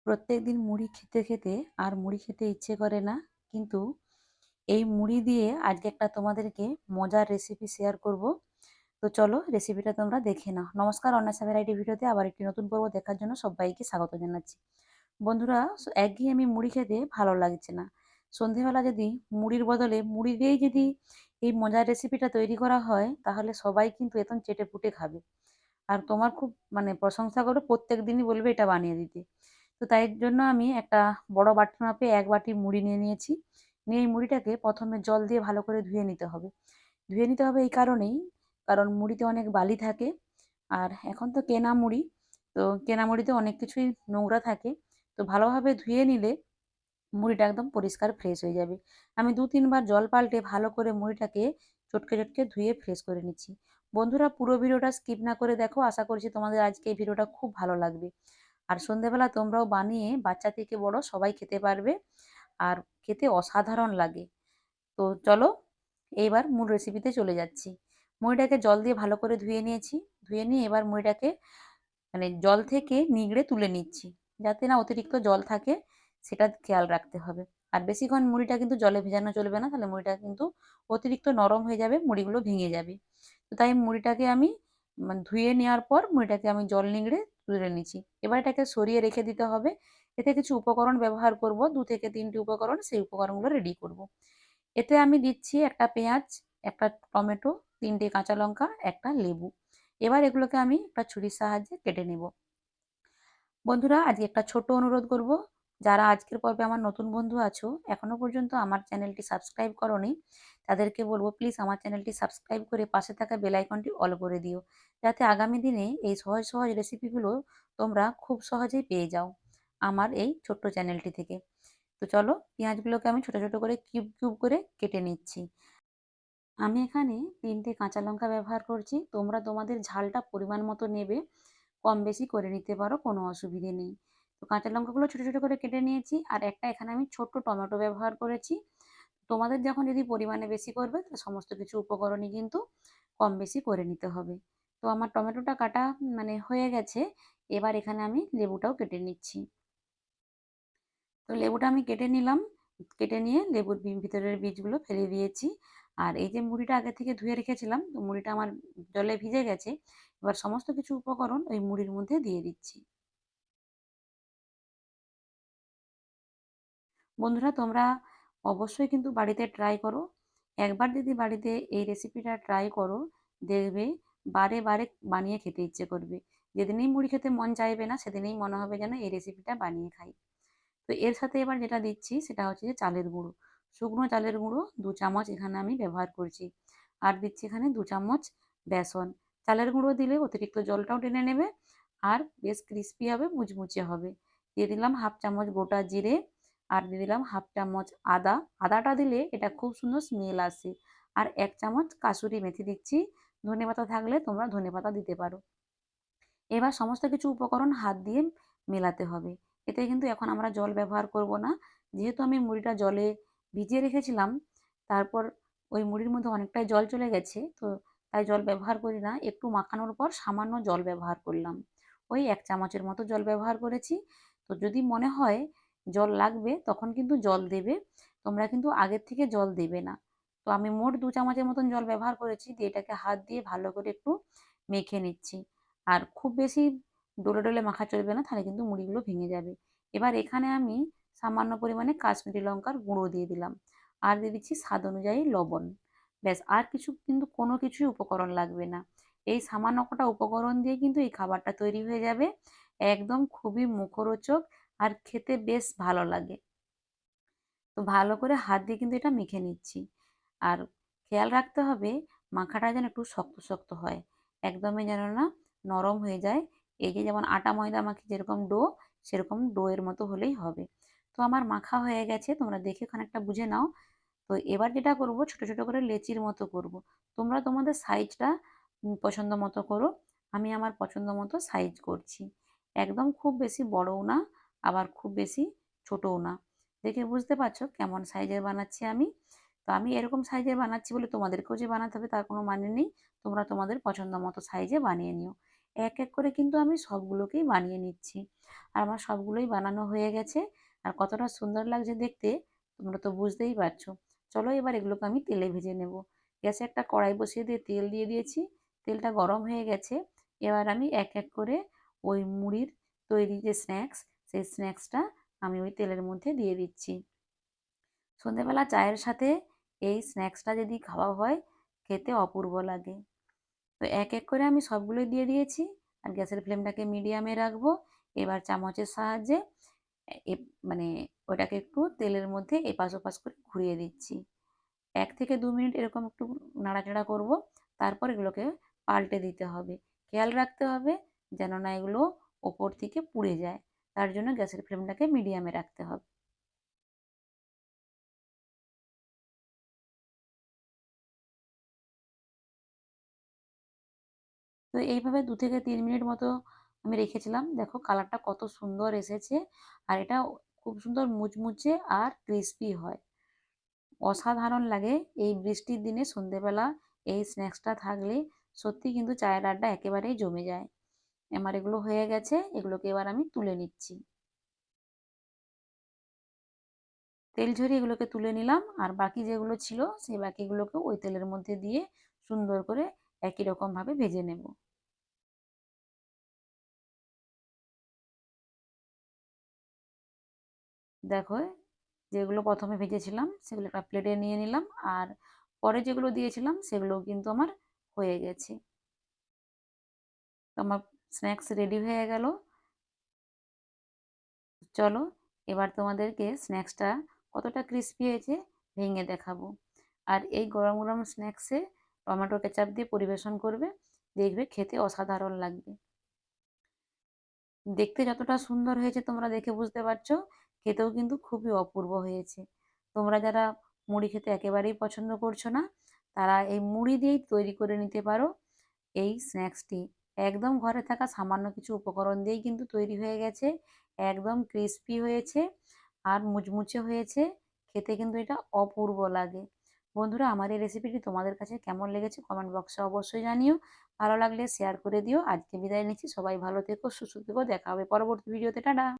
প্রত্যেকদিন মুড়ি খেতে খেতে আর মুড়ি খেতে ইচ্ছে করে না। কিন্তু এই মুড়ি দিয়ে আজকে একটা তোমাদেরকে মজার রেসিপি শেয়ার করব। তো চলো রেসিপিটা তোমরা দেখে নাও। নমস্কার, অন্বেষা ভ্যারাইটি ভিডিওতে আবার একটি নতুন পর্ব দেখার জন্য সবাইকে স্বাগত জানাচ্ছি। বন্ধুরা, একঘেয়েমি মুড়ি খেতে ভালো লাগছে না। সন্ধেবেলা যদি মুড়ির বদলে মুড়ি দিয়েই যদি এই মজার রেসিপিটা তৈরি করা হয়, তাহলে সবাই কিন্তু একদম চেটেপুটে খাবে। আর তোমার খুব প্রশংসা করবে, প্রত্যেক দিনই বলবে এটা বানিয়ে দিতে। তো তাই জন্য আমি একটা বড় বাটি মাপে 1 বাটি মুড়ি নিয়ে নিয়েছি। নিয়ে এই মুড়িটাকে প্রথমে জল দিয়ে ভালো করে ধুয়ে নিতে হবে। ধুয়ে নিতে হবে এই কারণেই, কারণ মুড়িতে অনেক বালি থাকে। আর এখন তো কেনা মুড়ি, তো কেনা মুড়িতে অনেক কিছুই নোংরা থাকে। তো ভালোভাবে ধুয়ে নিলে মুড়িটা একদম পরিষ্কার ফ্রেশ হয়ে যাবে। আমি 2-3 বার জল পাল্টে ভালো করে মুড়িটাকে চটকে চটকে ধুয়ে ফ্রেশ করে নিচ্ছি। বন্ধুরা, পুরো ভিডিওটা স্কিপ না করে দেখো, আশা করছি তোমাদের আজকে এই ভিডিওটা খুব ভালো লাগবে। আর সন্ধ্যেবেলা তোমরাও বানিয়ে বাচ্চা থেকে বড় সবাই খেতে পারবে, আর খেতে অসাধারণ লাগে। তো চলো এইবার মূল রেসিপিতে চলে যাচ্ছি। মুড়িটাকে জল দিয়ে ভালো করে ধুয়ে নিয়েছি। ধুয়ে নিয়ে এবার মুড়িটাকে জল থেকে নিগড়ে তুলে নিচ্ছি, যাতে না অতিরিক্ত জল থাকে সেটা খেয়াল রাখতে হবে। আর বেশিক্ষণ মুড়িটা কিন্তু জলে ভেজানো চলবে না, তাহলে মুড়িটা কিন্তু অতিরিক্ত নরম হয়ে যাবে, মুড়িগুলো ভেঙে যাবে। তো তাই মুড়িটাকে আমি ধুয়ে নেওয়ার পর মুড়িটাকে আমি জল নিংড়ে তুলে নিচ্ছি। এবার এটাকে সরিয়ে রেখে দিতে হবে। এতে কিছু উপকরণ ব্যবহার করব, 2 থেকে 3টি উপকরণ, সেই উপকরণগুলো রেডি করব। এতে আমি দিচ্ছি একটা পেঁয়াজ, একটা টমেটো, 3টে কাঁচা লঙ্কা, একটা লেবু। এবার এগুলোকে আমি একটা ছুরির সাহায্যে কেটে নেব। বন্ধুরা, আজকে একটা ছোট্ট অনুরোধ করব। যারা আজকের পর্বে আমার নতুন বন্ধু আছো, এখনো পর্যন্ত আমার চ্যানেলটি সাবস্ক্রাইব করোনি, তাদেরকে বলবো প্লিজ আমার চ্যানেলটি সাবস্ক্রাইব করে পাশে থাকা বেল আইকনটি অল করে দিও, যাতে আগামী দিনে এই সহজ সহজ রেসিপিগুলো তোমরা খুব সহজেই পেয়ে যাও আমার এই ছোট্ট চ্যানেলটি থেকে। তো চলো, পেঁয়াজগুলোকে আমি ছোট ছোট করে কিউব কিউব করে কেটে নিচ্ছি। আমি এখানে 3টে কাঁচা লঙ্কা ব্যবহার করছি। তোমরা তোমাদের ঝালটা পরিমাণ মতো নেবে, কম বেশি করে নিতে পারো, কোনো অসুবিধে নেই। তো কাঁচা লঙ্কাগুলো ছোট ছোট করে কেটে নিয়েছি। আর একটা এখানে আমি ছোট্ট টমেটো ব্যবহার করেছি। তোমাদের যখন যদি পরিমাণে বেশি করবে, তো সমস্ত কিছু উপকরণই কিন্তু কম বেশি করে নিতে হবে। তো আমার টমেটোটা কাটা হয়ে গেছে। এবার এখানে আমি লেবুটাও কেটে নিচ্ছি। তো লেবুটা আমি কেটে নিলাম। কেটে নিয়ে লেবুর ভিতরের বীজগুলো ফেলে দিয়েছি। আর এই যে মুড়িটা আগে থেকে ধুয়ে রেখেছিলাম, তো মুড়িটা আমার জলে ভিজে গেছে। এবার সমস্ত কিছু উপকরণ ওই মুড়ির মধ্যে দিয়ে দিচ্ছি। বন্ধুরা, তোমরা অবশ্যই কিন্তু বাড়িতে ট্রাই করো। একবার যদি বাড়িতে এই রেসিপিটা ট্রাই করো, দেখবে বারে বারে বানিয়ে খেতে ইচ্ছে করবে। যেদিনেই মুড়ি খেতে মন চাইবে না, সেদিনেই মনে হবে যেন এই রেসিপিটা বানিয়ে খাই। তো এর সাথে এবার যেটা দিচ্ছি সেটা হচ্ছে যে চালের গুঁড়ো। শুকনো চালের গুঁড়ো 2 চামচ এখানে আমি ব্যবহার করছি। আর দিচ্ছি এখানে 2 চামচ বেসন। চালের গুঁড়ো দিলে অতিরিক্ত জলটাও টেনে নেবে, আর বেশ ক্রিস্পি হবে, মুচমুচে হবে। দিয়ে দিলাম 1/2 চামচ গোটা জিরে। আর দিয়ে দিলাম 1/2 চামচ আদা। আদাটা দিলে এটা খুব সুন্দর স্মেল আসে। আর 1 চামচ কাসুরি মেথি দিচ্ছি। ধনেপাতা থাকলে তোমরা ধনেপাতা দিতে পারো। এবার সমস্ত কিছু উপকরণ হাত দিয়ে মেলাতে হবে। এতে কিন্তু এখন আমরা জল ব্যবহার করব না। যেহেতু আমি মুড়িটা জলে ভিজিয়ে রেখেছিলাম, তারপর ওই মুড়ির মধ্যে অনেকটাই জল চলে গেছে, তো তাই জল ব্যবহার করি না। একটু মাখানোর পর সামান্য জল ব্যবহার করলাম। ওই 1 চামচের মতো জল ব্যবহার করেছি। তো যদি মনে হয় জল লাগবে, তখন কিন্তু জল দেবে। তোমরা কিন্তু আগের থেকে জল দেবে না। তো আমি মোট 2 চামচের মতন জল ব্যবহার করেছি। দিয়ে এটাকে হাত দিয়ে ভালো করে একটু মেখে নিচ্ছি। আর খুব বেশি ডলে ডলে মাখা চলবে না, তাহলে কিন্তু মুড়িগুলো ভেঙে যাবে। এবার এখানে আমি সামান্য পরিমাণে কাশ্মীরি লঙ্কার গুঁড়ো দিয়ে দিলাম। আর দিয়ে দিচ্ছি স্বাদ অনুযায়ী লবণ। ব্যাস, আর কিছু কিন্তু কোনো কিছুই উপকরণ লাগবে না। এই সামান্য কটা উপকরণ দিয়ে কিন্তু এই খাবারটা তৈরি হয়ে যাবে। একদম খুবই মুখরোচক, আর খেতে বেশ ভালো লাগে। তো ভালো করে হাত দিয়ে কিন্তু এটা মেখে নিচ্ছি। আর খেয়াল রাখতে হবে মাখাটা যেন একটু শক্ত শক্ত হয়, একদমই যেন না নরম হয়ে যায়। এই যে যেমন আটা ময়দা মাখি যেরকম ডো, সেরকম ডো এর মতো হলেই হবে। তো আমার মাখা হয়ে গেছে, তোমরা দেখে খানিকটা বুঝে নাও। তো এবার যেটা করব, ছোট ছোট করে লেচির মতো করব। তোমরা তোমাদের সাইজটা পছন্দ মতো করো। আমি আমার পছন্দ মতো সাইজ করছি। একদম খুব বেশি বড়ও না, আবার খুব বেশি ছোটও না। দেখে বুঝতে পারছো কেমন সাইজের বানাচ্ছি আমি। তো আমি এরকম সাইজের বানাচ্ছি বলে তোমাদেরকেও যে বানাতে হবে তার কোনো মানে নেই। তোমরা তোমাদের পছন্দ মতো সাইজে বানিয়ে নিও। এক এক করে কিন্তু আমি সবগুলোকেই বানিয়ে নিচ্ছি। আর আমার সবগুলোই বানানো হয়ে গেছে। আর কতটা সুন্দর লাগছে দেখতে তোমরা তো বুঝতেই পারছো। চলো এবার এগুলোকে আমি তেলে ভেজে নেব। গ্যাসে একটা কড়াই বসিয়ে দিয়ে তেল দিয়ে দিয়েছি। তেলটা গরম হয়ে গেছে। এবার আমি এক এক করে ওই মুড়ির তৈরি যে স্ন্যাক্স, সেই স্ন্যাক্সটা আমি ওই তেলের মধ্যে দিয়ে দিচ্ছি। সন্ধেবেলা চায়ের সাথে এই স্ন্যাক্সটা যদি খাওয়া হয় খেতে অপূর্ব লাগে। তো এক এক করে আমি সবগুলোই দিয়ে দিয়েছি। আর গ্যাসের ফ্লেমটাকে মিডিয়ামে রাখবো। এবার চামচের সাহায্যে এ মানে ওটাকে একটু তেলের মধ্যে এপাশ ওপাশ করে ঘুরিয়ে দিচ্ছি। ১ থেকে ২ মিনিট এরকম একটু নাড়াচাড়া করব। তারপর এগুলোকে পাল্টে দিতে হবে। খেয়াল রাখতে হবে যেন না এগুলো ওপর থেকে পুড়ে যায়। তার জন্য গ্যাসের ফ্লেমটাকে মিডিয়ামে রাখতে হবে। তো এইভাবে ২ থেকে ৩ মিনিট মতো আমি রেখেছিলাম। দেখো কালারটা কত সুন্দর এসেছে। আর এটা খুব সুন্দর মুচমুচে আর ক্রিস্পি হয়। অসাধারণ লাগে এই বৃষ্টির দিনে সন্ধেবেলা এই স্ন্যাক্সটা থাকলে সত্যি কিন্তু চায়ের আড্ডা একেবারেই জমে যায়। আমার এগুলো হয়ে গেছে, এগুলোকে এবার আমি তুলে নিচ্ছি। তেল ঝরিয়ে এগুলোকে তুলে নিলাম আর বাকি যেগুলো ছিল সেই বাকিগুলোকে ওই তেলের মধ্যে দিয়ে সুন্দর করে একই রকমভাবে ভেজে নেব। দেখো যেগুলো প্রথমে ভেজেছিলাম সেগুলো একটা প্লেটে নিয়ে নিলাম আর পরে যেগুলো দিয়েছিলাম সেগুলো কিন্তু আমার হয়ে গেছে। তো আমার স্ন্যাক্স রেডি হয়ে গেল। চলো এবার তোমাদেরকে স্ন্যাক্সটা কতটা ক্রিস্পি হয়েছে ভেঙে দেখাবো। আর এই গরম গরম স্ন্যাক্সে টমেটো কেচাপ দিয়ে পরিবেশন করবে, দেখবে খেতে অসাধারণ লাগবে। দেখতে যতটা সুন্দর হয়েছে তোমরা দেখে বুঝতে পারছো, খেতেও কিন্তু খুবই অপূর্ব হয়েছে। তোমরা যারা মুড়ি খেতে একেবারেই পছন্দ করছো না, তারা এই মুড়ি দিয়েই তৈরি করে নিতে পারো এই স্ন্যাক্সটি। একদম ঘরে থাকা সামান্য কিছু উপকরণ দিয়েই কিন্তু তৈরি হয়ে গেছে। একদম ক্রিস্পি হয়েছে আর মুচমুচে হয়েছে। খেতে কিন্তু এটা অপূর্ব লাগে। বন্ধুরা আমার এই রেসিপিটি তোমাদের কাছে কেমন লেগেছে কমেন্ট বক্সে অবশ্যই জানিও। ভালো লাগলে শেয়ার করে দিও। আজকে বিদায় নিচ্ছি। সবাই ভালো থেকো, সুস্থ থেকো। দেখা হবে পরবর্তী ভিডিওতে। টাটা।